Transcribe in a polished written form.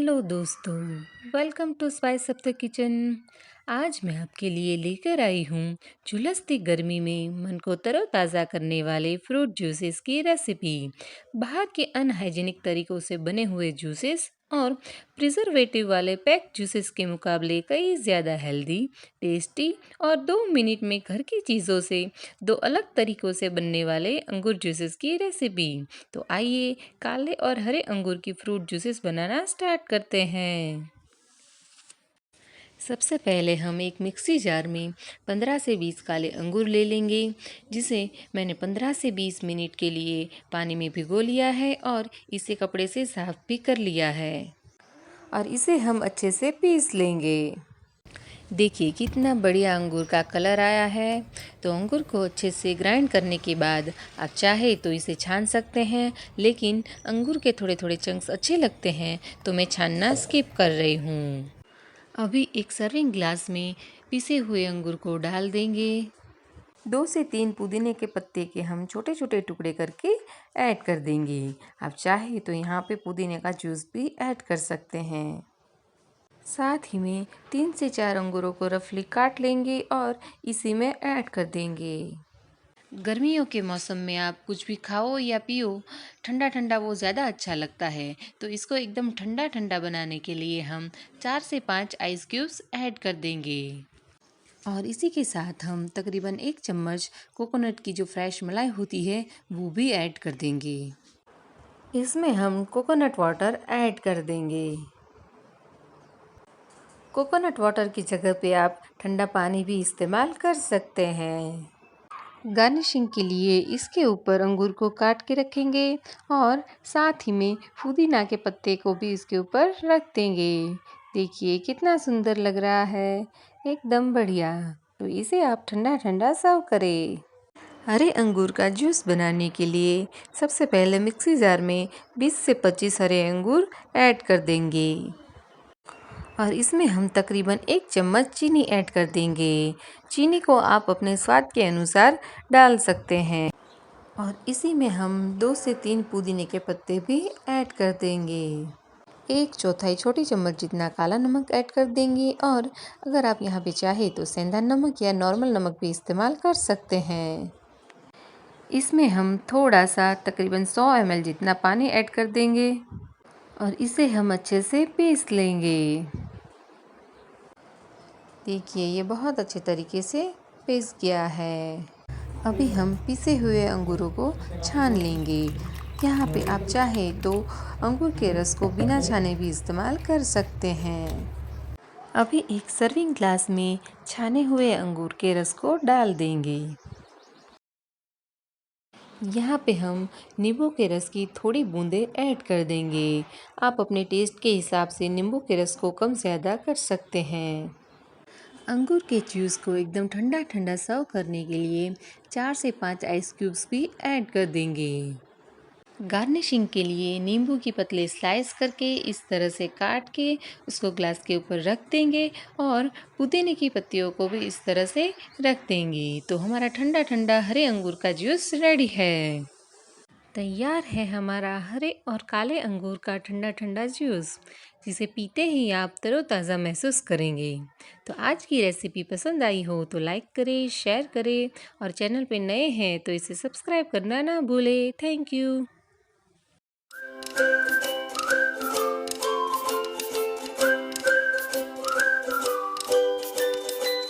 Hello दोस्तों, welcome to spice up the kitchen. आज मैं आपके लिए लेकर आई हूँ झुलसती गर्मी में मन को तरोताज़ा करने वाले फ्रूट जूसेस की रेसिपी। बाहर के अनहाइजीनिक तरीक़ों से बने हुए जूसेस और प्रिजर्वेटिव वाले पैक जूसेस के मुकाबले कई ज़्यादा हेल्दी, टेस्टी और 2 मिनट में घर की चीज़ों से 2 अलग तरीक़ों से बनने वाले अंगूर जूसेस की रेसिपी। तो आइए काले और हरे अंगूर की फ्रूट जूसेस बनाना स्टार्ट करते हैं। सबसे पहले हम एक मिक्सी जार में 15 से 20 काले अंगूर ले लेंगे, जिसे मैंने 15 से 20 मिनट के लिए पानी में भिगो लिया है और इसे कपड़े से साफ़ भी कर लिया है और इसे हम अच्छे से पीस लेंगे। देखिए कितना बढ़िया अंगूर का कलर आया है। तो अंगूर को अच्छे से ग्राइंड करने के बाद आप चाहे तो इसे छान सकते हैं, लेकिन अंगूर के थोड़े थोड़े चंक्स अच्छे लगते हैं तो मैं छानना स्किप कर रही हूँ। अभी एक सर्विंग ग्लास में पिसे हुए अंगूर को डाल देंगे। 2 से 3 पुदीने के पत्ते के हम छोटे छोटे टुकड़े करके ऐड कर देंगे। आप चाहे तो यहाँ पे पुदीने का जूस भी ऐड कर सकते हैं। साथ ही में 3 से 4 अंगूरों को रफली काट लेंगे और इसी में ऐड कर देंगे। गर्मियों के मौसम में आप कुछ भी खाओ या पियो, ठंडा ठंडा वो ज़्यादा अच्छा लगता है। तो इसको एकदम ठंडा ठंडा बनाने के लिए हम 4 से 5 आइस क्यूब्स ऐड कर देंगे और इसी के साथ हम तकरीबन 1 चम्मच कोकोनट की जो फ्रेश मलाई होती है वो भी ऐड कर देंगे। इसमें हम कोकोनट वाटर ऐड कर देंगे। कोकोनट वाटर की जगह पे आप ठंडा पानी भी इस्तेमाल कर सकते हैं। गार्निशिंग के लिए इसके ऊपर अंगूर को काट के रखेंगे और साथ ही में पुदीना के पत्ते को भी इसके ऊपर रख देंगे। देखिए कितना सुंदर लग रहा है, एकदम बढ़िया। तो इसे आप ठंडा ठंडा सर्व करें। हरे अंगूर का जूस बनाने के लिए सबसे पहले मिक्सी जार में 20 से 25 हरे अंगूर ऐड कर देंगे और इसमें हम तकरीबन 1 चम्मच चीनी ऐड कर देंगे। चीनी को आप अपने स्वाद के अनुसार डाल सकते हैं और इसी में हम 2 से 3 पुदीने के पत्ते भी ऐड कर देंगे। 1/4 छोटी चम्मच जितना काला नमक ऐड कर देंगे और अगर आप यहाँ पे चाहे तो सेंधा नमक या नॉर्मल नमक भी इस्तेमाल कर सकते हैं। इसमें हम थोड़ा सा तकरीबन 100 ml जितना पानी ऐड कर देंगे और इसे हम अच्छे से पीस लेंगे। देखिए ये बहुत अच्छे तरीके से पीस गया है। अभी हम पिसे हुए अंगूरों को छान लेंगे। यहाँ पे आप चाहे तो अंगूर के रस को बिना छाने भी इस्तेमाल कर सकते हैं। अभी एक सर्विंग ग्लास में छाने हुए अंगूर के रस को डाल देंगे। यहाँ पे हम नींबू के रस की थोड़ी बूंदें ऐड कर देंगे। आप अपने टेस्ट के हिसाब से नींबू के रस को कम ज़्यादा कर सकते हैं। अंगूर के जूस को एकदम ठंडा ठंडा सर्व करने के लिए 4 से 5 आइस क्यूब्स भी ऐड कर देंगे। गार्निशिंग के लिए नींबू की पतले स्लाइस करके इस तरह से काट के उसको ग्लास के ऊपर रख देंगे और पुदीने की पत्तियों को भी इस तरह से रख देंगे। तो हमारा ठंडा ठंडा हरे अंगूर का जूस रेडी है। तैयार है हमारा हरे और काले अंगूर का ठंडा ठंडा जूस, जिसे पीते ही आप तरोताज़ा महसूस करेंगे। तो आज की रेसिपी पसंद आई हो तो लाइक करें, शेयर करें और चैनल पे नए हैं तो इसे सब्सक्राइब करना ना भूलें। Thank you.